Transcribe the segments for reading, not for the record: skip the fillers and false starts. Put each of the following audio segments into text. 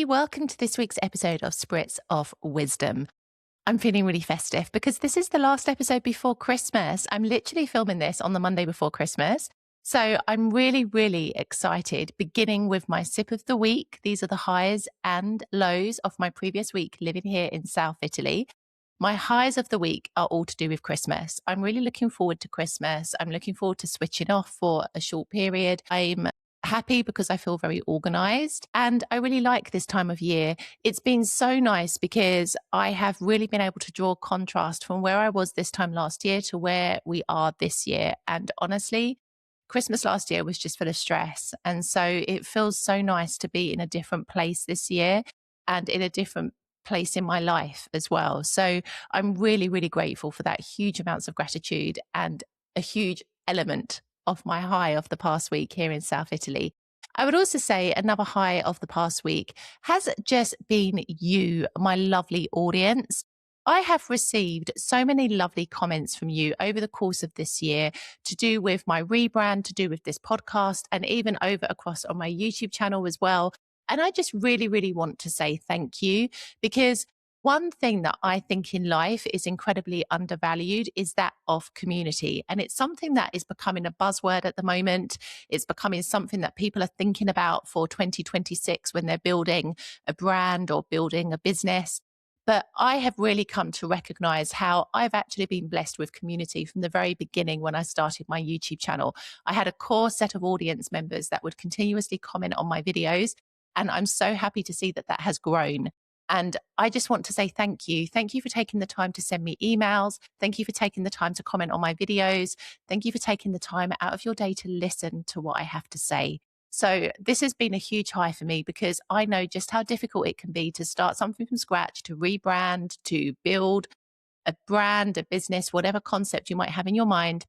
everybody. Welcome to this week's episode of Spritz of Wisdom. I'm feeling really festive because this is the last episode before Christmas. I'm literally filming this on the Monday before Christmas. So I'm really, really excited, beginning with my sip of the week. These are the highs and lows of my previous week living here in South Italy. My highs of the week are all to do with Christmas. I'm really looking forward to Christmas. I'm looking forward to switching off for a short period. I'm happy because I feel very organized and I really like this time of year. It's been so nice because I have really been able to draw contrast from where I was this time last year to where we are this year. And honestly, Christmas last year was just full of stress. And so it feels so nice to be in a different place this year and in a different place in my life as well. So I'm really, really grateful for that, huge amounts of gratitude and a huge element of my high of the past week here in South Italy. I would also say another high of the past week has just been you, my lovely audience. I have received so many lovely comments from you over the course of this year to do with my rebrand, to do with this podcast, and even over across on my YouTube channel as well. And I just really, really want to say thank you, because one thing that I think in life is incredibly undervalued is that of community. And it's something that is becoming a buzzword at the moment. It's becoming something that people are thinking about for 2026 when they're building a brand or building a business. But I have really come to recognize how I've actually been blessed with community from the very beginning when I started my YouTube channel. I had a core set of audience members that would continuously comment on my videos. And I'm so happy to see that that has grown. And I just want to say thank you. Thank you for taking the time to send me emails. Thank you for taking the time to comment on my videos. Thank you for taking the time out of your day to listen to what I have to say. So this has been a huge high for me because I know just how difficult it can be to start something from scratch, to rebrand, to build a brand, a business, whatever concept you might have in your mind.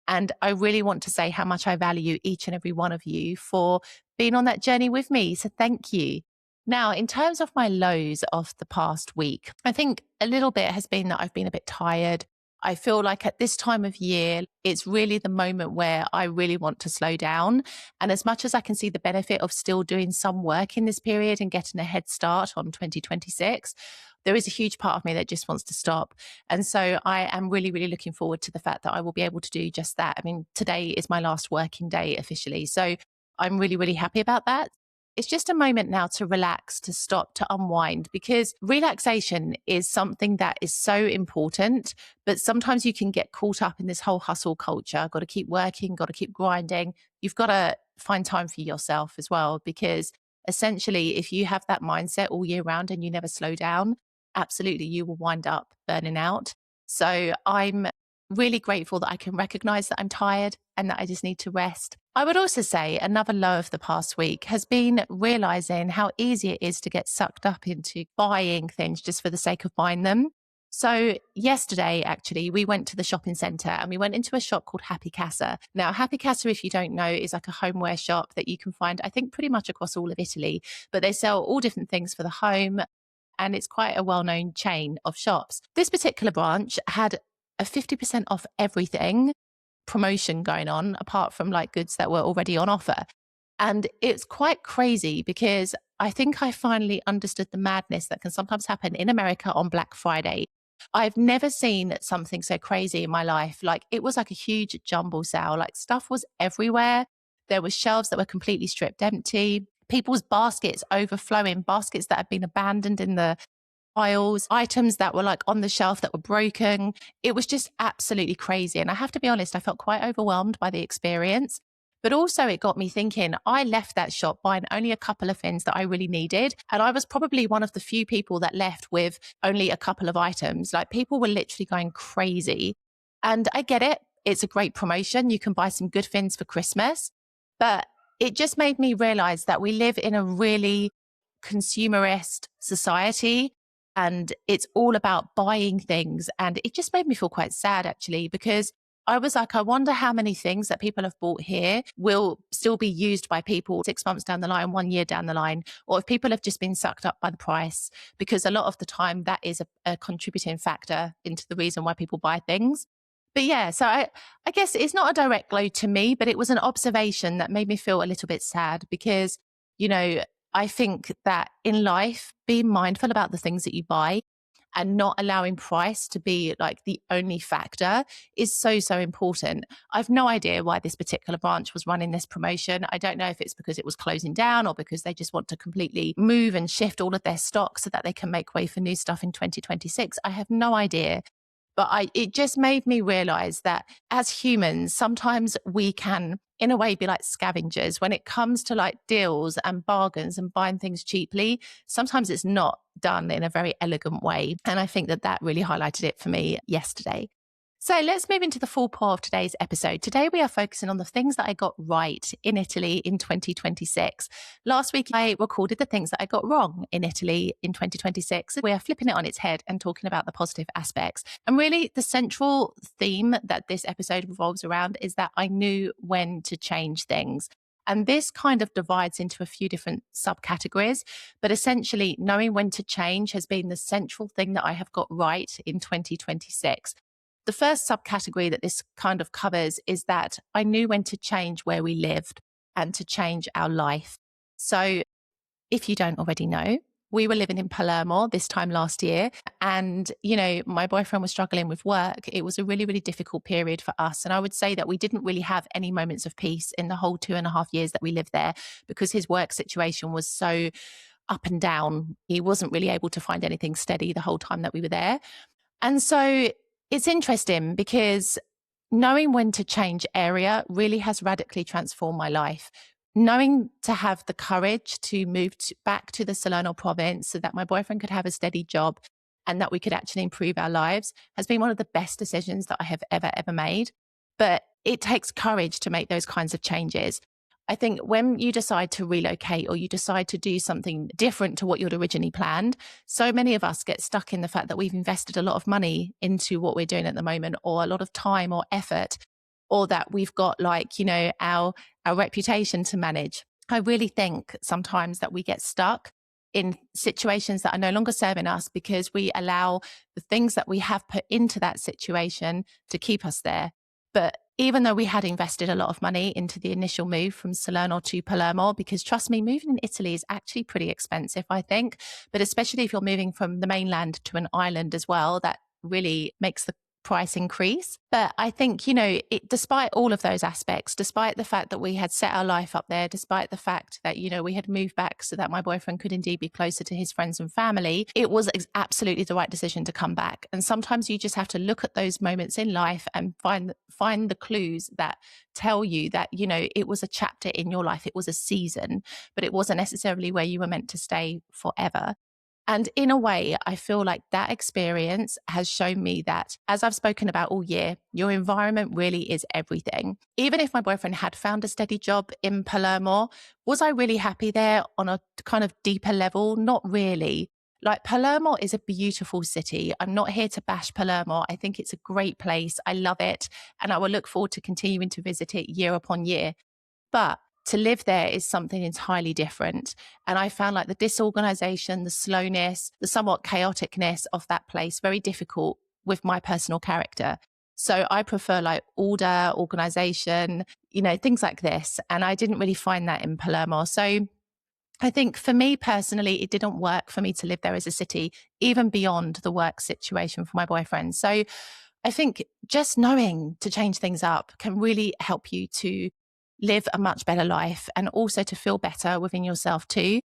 And I really want to say how much I value each and every one of you for being on that journey with me. So thank you. Now, in terms of my lows of the past week, I think a little bit has been that I've been a bit tired. I feel like at this time of year, it's really the moment where I really want to slow down. And as much as I can see the benefit of still doing some work in this period and getting a head start on 2026, there is a huge part of me that just wants to stop. And so I am really, really looking forward to the fact that I will be able to do just that. I mean, today is my last working day officially. So I'm really, really happy about that. It's just a moment now to relax, to stop, to unwind, because relaxation is something that is so important. But sometimes you can get caught up in this whole hustle culture. Got to keep working, got to keep grinding. You've got to find time for yourself as well, because essentially, if you have that mindset all year round and you never slow down, absolutely, you will wind up burning out. So I'm really grateful that I can recognize that I'm tired and that I just need to rest. I would also say another low of the past week has been realizing how easy it is to get sucked up into buying things just for the sake of buying them. So yesterday, actually, we went to the shopping center and we went into a shop called Happy Casa. Now, Happy Casa, if you don't know, is like a homeware shop that you can find, I think, pretty much across all of Italy, but they sell all different things for the home. And it's quite a well-known chain of shops. This particular branch had a 50% off everything promotion going on, apart from like goods that were already on offer. And it's quite crazy because I think I finally understood the madness that can sometimes happen in America on Black Friday. I've never seen something so crazy in my life. Like it was like a huge jumble sale, like stuff was everywhere. There were shelves that were completely stripped empty, people's baskets overflowing, baskets that had been abandoned in the aisles, items that were like on the shelf that were broken. It was just absolutely crazy. And I have to be honest, I felt quite overwhelmed by the experience. But also it got me thinking, I left that shop buying only a couple of things that I really needed. And I was probably one of the few people that left with only a couple of items. Like people were literally going crazy. And I get it. It's a great promotion. You can buy some good things for Christmas. But it just made me realize that we live in a really consumerist society. And it's all about buying things. And it just made me feel quite sad, actually, because I was like, I wonder how many things that people have bought here will still be used by people 6 months down the line, 1 year down the line, or if people have just been sucked up by the price, because a lot of the time that is a contributing factor into the reason why people buy things. But yeah, so I guess it's not a direct blow to me, but it was an observation that made me feel a little bit sad because, you know, I think that in life, being mindful about the things that you buy and not allowing price to be like the only factor is so, so important. I've no idea why this particular branch was running this promotion. I don't know if it's because it was closing down or because they just want to completely move and shift all of their stock so that they can make way for new stuff in 2026. I have no idea. But it just made me realize that as humans, sometimes we can, in a way, be like scavengers when it comes to like deals and bargains and buying things cheaply. Sometimes it's not done in a very elegant way. And I think that that really highlighted it for me yesterday. So let's move into the full part of today's episode. Today, we are focusing on the things that I got right in Italy in 2026. Last week, I recorded the things that I got wrong in Italy in 2026. We are flipping it on its head and talking about the positive aspects. And really, the central theme that this episode revolves around is that I knew when to change things. And this kind of divides into a few different subcategories. But essentially, knowing when to change has been the central thing that I have got right in 2026. The first subcategory that this kind of covers is that I knew when to change where we lived and to change our life. So if you don't already know, we were living in Palermo this time last year. And, my boyfriend was struggling with work. It was a really, really difficult period for us. And I would say that we didn't really have any moments of peace in the whole 2.5 years that we lived there because his work situation was so up and down. He wasn't really able to find anything steady the whole time that we were there. And so it's interesting because knowing when to change area really has radically transformed my life. Knowing to have the courage to move back to the Salerno province so that my boyfriend could have a steady job and that we could actually improve our lives has been one of the best decisions that I have ever made. But it takes courage to make those kinds of changes. I think when you decide to relocate or you decide to do something different to what you'd originally planned, so many of us get stuck in the fact that we've invested a lot of money into what we're doing at the moment, or a lot of time or effort, or that we've got our reputation to manage. I really think sometimes that we get stuck in situations that are no longer serving us because we allow the things that we have put into that situation to keep us there. But even though we had invested a lot of money into the initial move from Salerno to Palermo, because trust me, moving in Italy is actually pretty expensive, I think. But especially if you're moving from the mainland to an island as well, that really makes the price increase. But I think, despite all of those aspects, despite the fact that we had set our life up there, despite the fact that, we had moved back so that my boyfriend could indeed be closer to his friends and family, it was absolutely the right decision to come back. And sometimes you just have to look at those moments in life and find the clues that tell you that, it was a chapter in your life. It was a season, but it wasn't necessarily where you were meant to stay forever. And in a way, I feel like that experience has shown me that, as I've spoken about all year, your environment really is everything. Even if my boyfriend had found a steady job in Palermo, was I really happy there on a kind of deeper level? Not really. Like, Palermo is a beautiful city. I'm not here to bash Palermo. I think it's a great place. I love it. And I will look forward to continuing to visit it year upon year. But to live there is something entirely different. And I found like the disorganization, the slowness, the somewhat chaoticness of that place very difficult with my personal character. So I prefer like order, organization, things like this. And I didn't really find that in Palermo. So I think for me personally, it didn't work for me to live there as a city, even beyond the work situation for my boyfriend. So I think just knowing to change things up can really help you to live a much better life and also to feel better within yourself too.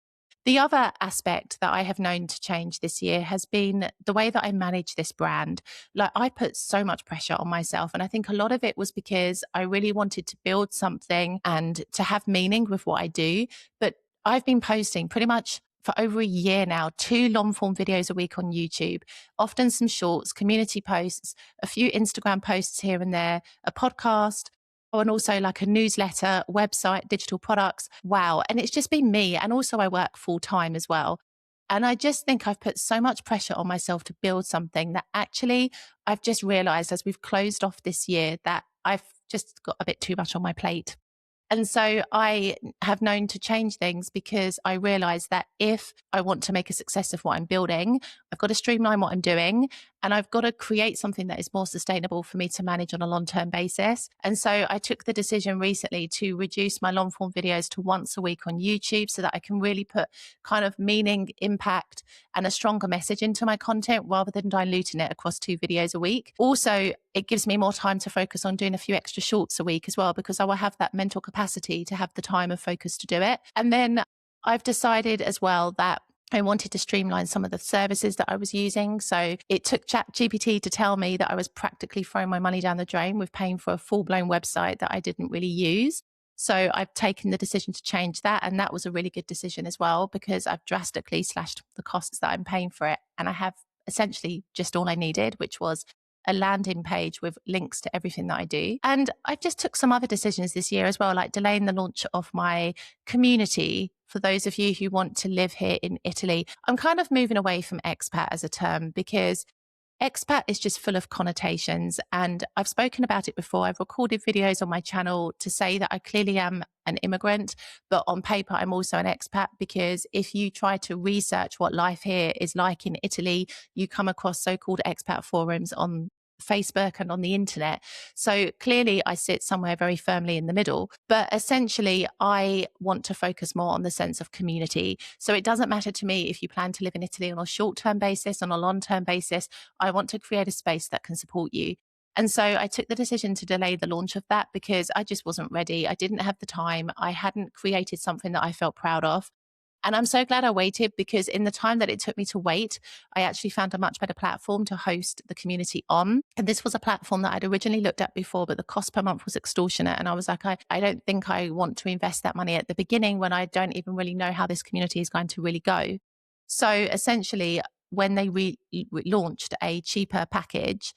The other aspect that I have known to change this year has been the way that I manage this brand. Like, I put so much pressure on myself. And I think a lot of it was because I really wanted to build something and to have meaning with what I do. But I've been posting pretty much for over a year now, 2 long form videos a week on YouTube, often some shorts, community posts, a few Instagram posts here and there, a podcast, and also like a newsletter, website, digital products. Wow. And it's just been me. And also I work full time as well. And I just think I've put so much pressure on myself to build something that actually I've just realized as we've closed off this year that I've just got a bit too much on my plate. And so I have known to change things because I realize that if I want to make a success of what I'm building, I've got to streamline what I'm doing, and I've got to create something that is more sustainable for me to manage on a long-term basis. And so I took the decision recently to reduce my long form videos to once a week on YouTube so that I can really put kind of meaning, impact, and a stronger message into my content rather than diluting it across 2 videos a week. Also, it gives me more time to focus on doing a few extra shorts a week as well, because I will have that mental capacity to have the time and focus to do it. And then I've decided as well that I wanted to streamline some of the services that I was using. So it took ChatGPT to tell me that I was practically throwing my money down the drain with paying for a full-blown website that I didn't really use. So I've taken the decision to change that. And that was a really good decision as well, because I've drastically slashed the costs that I'm paying for it. And I have essentially just all I needed, which was a landing page with links to everything that I do. And I just took some other decisions this year as well, like delaying the launch of my community. For those of you who want to live here in Italy, I'm kind of moving away from expat as a term, because expat is just full of connotations. And I've spoken about it before. I've recorded videos on my channel to say that I clearly am an immigrant, but on paper, I'm also an expat, because if you try to research what life here is like in Italy, you come across so-called expat forums on Facebook and on the internet. So clearly I sit somewhere very firmly in the middle, but essentially I want to focus more on the sense of community. So it doesn't matter to me if you plan to live in Italy on a short-term basis, on a long-term basis. I want to create a space that can support you. And so I took the decision to delay the launch of that because I just wasn't ready. I didn't have the time. I hadn't created something that I felt proud of. And I'm so glad I waited, because in the time that it took me to wait, I actually found a much better platform to host the community on. And this was a platform that I'd originally looked at before, but the cost per month was extortionate. And I was like, I don't think I want to invest that money at the beginning when I don't even really know how this community is going to really go. So essentially, when they launched a cheaper package,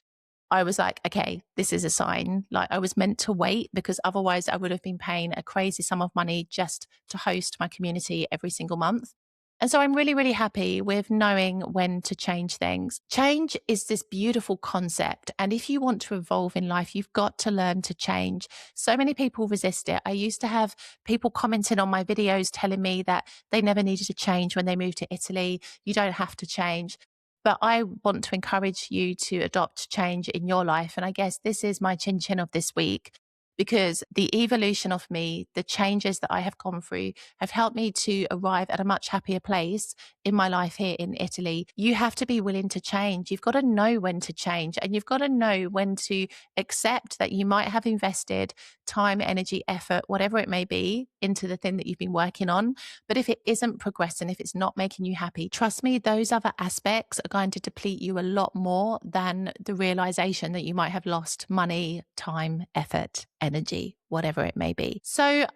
I was like, okay, this is a sign. Like, I was meant to wait, because otherwise I would have been paying a crazy sum of money just to host my community every single month. And so I'm really, really happy with knowing when to change things. Change is this beautiful concept. And if you want to evolve in life, you've got to learn to change. So many people resist it. I used to have people commenting on my videos telling me that they never needed to change when they moved to Italy. You don't have to change. But I want to encourage you to adopt change in your life. And I guess this is my chin chin of this week, because the evolution of me, the changes that I have gone through, have helped me to arrive at a much happier place in my life here in Italy. You have to be willing to change. You've got to know when to change, and you've got to know when to accept that you might have invested time, energy, effort, whatever it may be, into the thing that you've been working on. But if it isn't progressing, if it's not making you happy, trust me, those other aspects are going to deplete you a lot more than the realization that you might have lost money, time, effort, energy, whatever it may be. So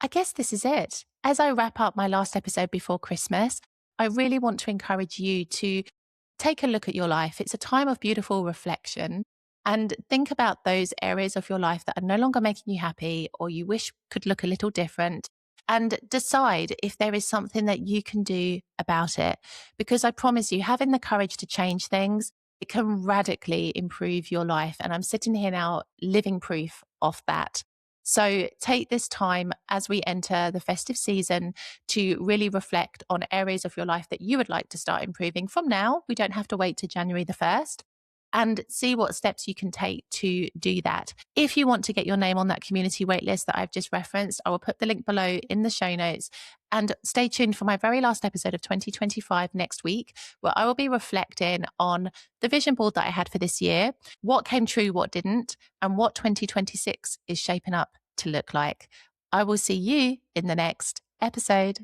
I guess this is it. As I wrap up my last episode before Christmas, I really want to encourage you to take a look at your life. It's a time of beautiful reflection, and think about those areas of your life that are no longer making you happy, or you wish could look a little different, and decide if there is something that you can do about it. Because I promise you, having the courage to change things, it can radically improve your life. And I'm sitting here now living proof of that. So take this time as we enter the festive season to really reflect on areas of your life that you would like to start improving from now. We don't have to wait to January the 1st. And see what steps you can take to do that. If you want to get your name on that community waitlist that I've just referenced, I will put the link below in the show notes. And stay tuned for my very last episode of 2025 next week, where I will be reflecting on the vision board that I had for this year, what came true, what didn't, and what 2026 is shaping up to look like. I will see you in the next episode.